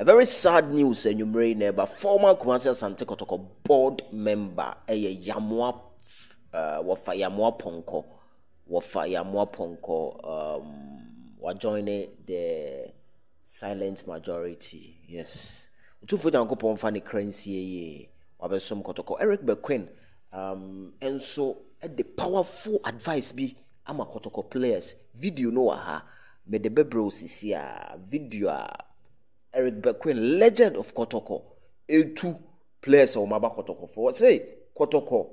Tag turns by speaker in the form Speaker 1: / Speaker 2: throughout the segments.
Speaker 1: A very sad news, and you may never former Kumasi Asante Kotoko board member, Wofa Yamoah Ponko. Wofa Yamoah Ponko were joining the silent majority. Yes. Two for the Uncle Fanny Crancy, Wabesom Kotoko, Eric Bekoe, and so at the powerful advice be ama Kotoko Players video no aha me the bebros is here video Eric Bekoe, legend of Kotoko, A2 players of Maba Kotoko for say Kotoko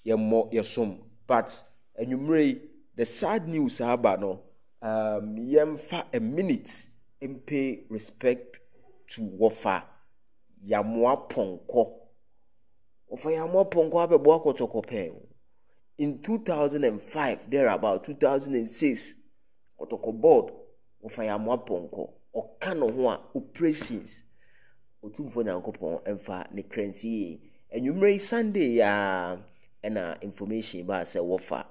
Speaker 1: Yamoah, but and you may the sad news about no yemfa a minute and pay respect to Wofa Yamoah Ponko. Wofa Yamoah Ponko have a boy Kotoko pen. In 2005, there about 2006, Kotoko board Wofa Yamoah Ponko or Kano operations or two for Nankopon and for the currency. And you may Sunday and information about say Wofa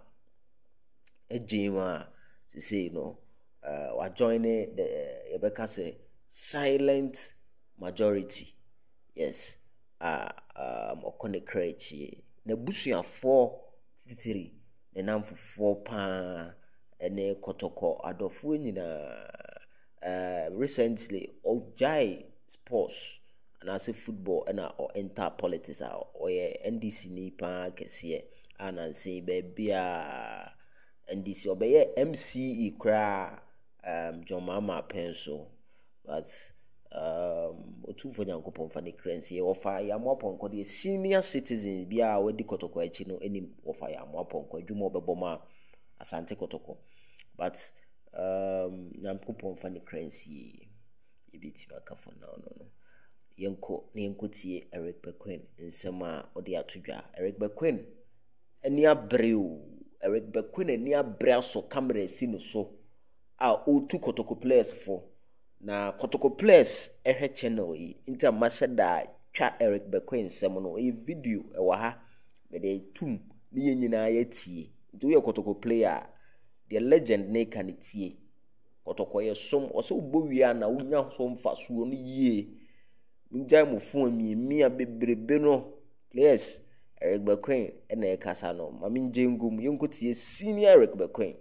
Speaker 1: a Jima to say no or joining the Rebecca say silent majority. Yes, or connect na busu 433 na nam for 4 pa ene Kotoko adofo nyina recently ojai sports and as football and or enter politics or NDC ni pa kese and say baby NDC obey MCE kra John Mama Penso, but two for young couple for the currency Wofa Yamoah Ponko the senior citizens be a wedi Kotoko echino any Wofa Yamoah Ponko jumo beboma Asante Kotoko, but young couple for the currency ibiti maka for now no yenko tie Eric Bekoe nsema odi atudwa Eric Bekoe eni abreu Eric Bekoe eni abreu so camera si no so o two Kotoko Players for na Kotoko Players channel yi inta mashada twa Eric Bekoe nsem no video ewa ha me dey tum ni nyina yatie nti we Kotoko player the legend ne kan tie Kotoko ye som o se ubowia na unya so mfasuo no yie njai mo fon mi abebrebe no players Eric Bekoe na e kasa no mami njengum yenkotie senior Eric Bekoe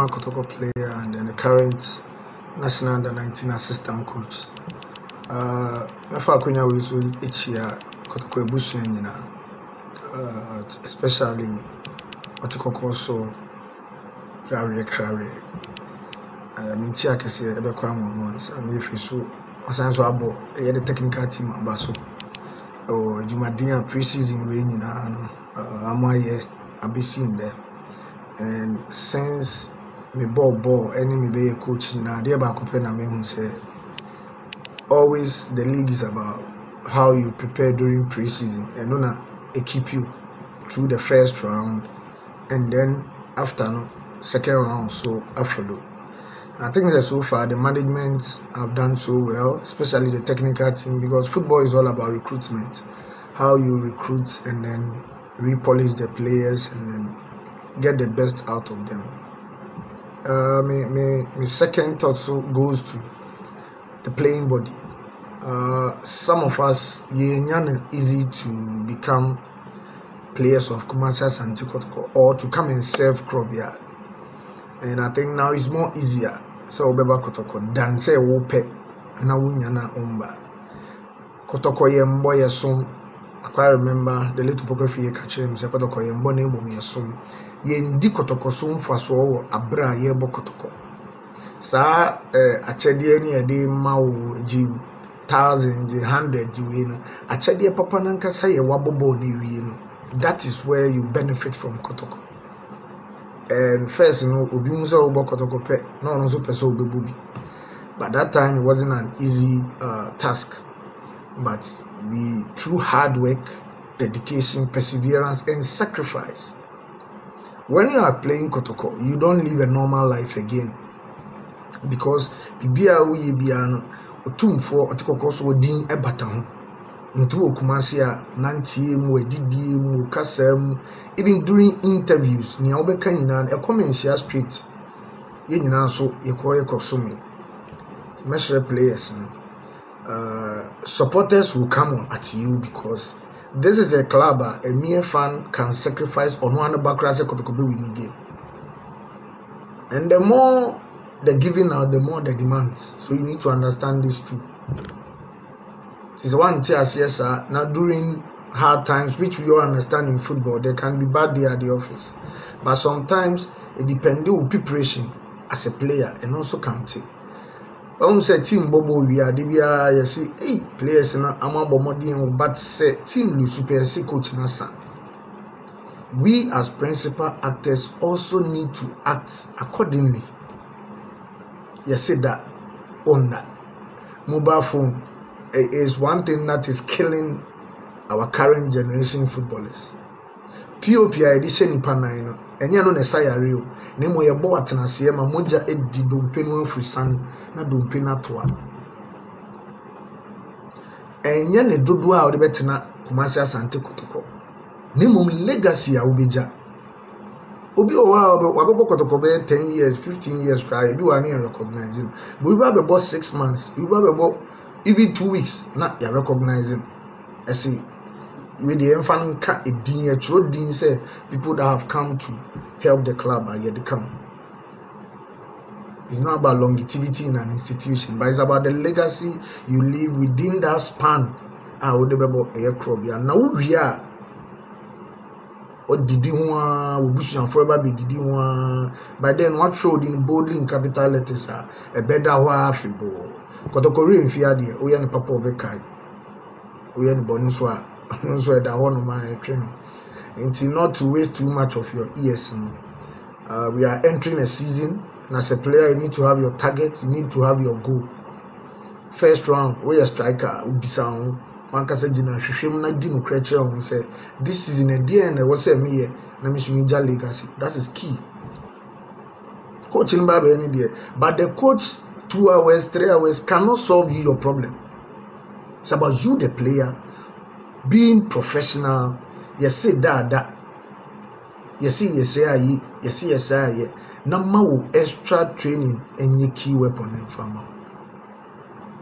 Speaker 2: Kotoko player and then the current national under-19 assistant coach. Nafa kunya wisu ichia Kotoko ebusu nyina, especially Kotoko so krare. Minti akese ebe kwa once and if so asanso abo the technical team abaso. O jumadia pre-season we nyina no amaye abesim there. And since me ball any me be a coach na dey ba ko na me hu say always the league is about how you prepare during pre-season and no keep you through the first round and then after no second round so after. I think that so far the management have done so well, especially the technical team, because football is all about recruitment, how you recruit and then repolish the players and then get the best out of them. My second thought so goes to the playing body. Some of us easy to become players of Kumasi Asante Kotoko or to come and serve Krobia. And I think now it's more easier. So Beba Kotoko than say wope na wunyana umba. Kotoko yembo yesum. I remember the little topography kachem se Kotoko yembo nemo yesum. Yendi Kotoko sum faso abra yebo Kotoko. Sa achedie ni ede mawo ji 1,000 ji 100 ji we no. Achedie papa nanka sa ye wabobo ni we no. That is where you benefit from Kotoko. And first, obi musa obo Kotoko pe, no so person obebubi. But that time it wasn't an easy task. But we through hard work, dedication, perseverance, and sacrifice. When you are playing Kotoko, you don't live a normal life again. Because bibia we biano otumfo otikoko so din ebata ho. Ntu okumasi a nantie mu edidie mu kasam even during interviews ni obeka nyina e comment share straight ye nyina so ye ko so me measure players no supporters will come at you because this is a club a mere fan can sacrifice on one background Kotoko winning game. And the more the giving out, the more the demands. So you need to understand this too. This one tears, yes, sir. Now during hard times, which we all understand in football, there can be bad day at the office. But sometimes it depends on preparation as a player and also counting. When say team bobo we are you see, hey, players na amabomodin, but say team lose super see coach nasa. We as principal actors also need to act accordingly. You see that on that mobile phone is one thing that is killing our current generation footballers. POP edition nipa nine enye no ne sayare o ne mo ye bo atenase ma moja edi dompe no afusane na dompe na toa enye ne dodo a ode betena Kumasi Asante Kotoko ne mom legacy a obeja obi o wa wabebo Kotoko be 10 years 15 years cry bi wa na recognizing but we be about 6 months we be about even 2 weeks na ya recognizing see with the infant say people that have come to help the club are yet to come. It's not about longevity in an institution, but it's about the legacy you leave within that span. I would about a crop. Now we are what did you want? We wish you forever be did you want? By then, what showed in boldly in capital letters are a better waffle. Kotoko in Fiadi, we are the Papa Bekoe, we are the Bonuswa. So that one of my training. Until not to waste too much of your ears. We are entering a season, and as a player, you need to have your target, you need to have your goal. First round, where a striker would be sound. One can say, this is in a day and was a me, legacy. That is key. Coaching Baba any day, but the coach 2 hours, 3 hours cannot solve you your problem. It's about you, the player. Being professional, you say that you say now extra training and your key weapon and farmer.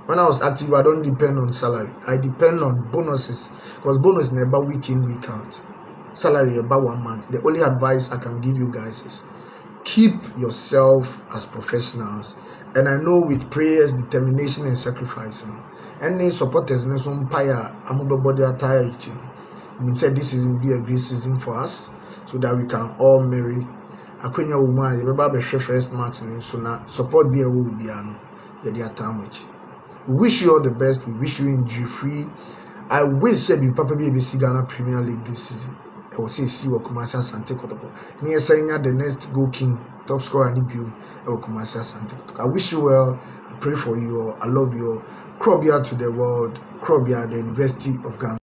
Speaker 2: When I was active, I don't depend on salary. I depend on bonuses because bonus never week in, week out. Salary about 1 month. The only advice I can give you guys is keep yourself as professionals. And I know with prayers, determination, and sacrifice. Any supporters in some fire, I'm body attire each. We said this season will be a great season for us, so that we can all marry. Akwenya woman, you remember the first match, so now support be a will be an. We wish you all the best. We wish you injury free. I wish said you probably be Ghana Premier League this season. I will say see what Kumasi Asante Kotoko. Near saying the next goal king, top scorer, and Ibium, Kumasi Asante Kotoko. I wish you well. I pray for you. I love you. Krobia to the world, Krobia, the University of Ghana.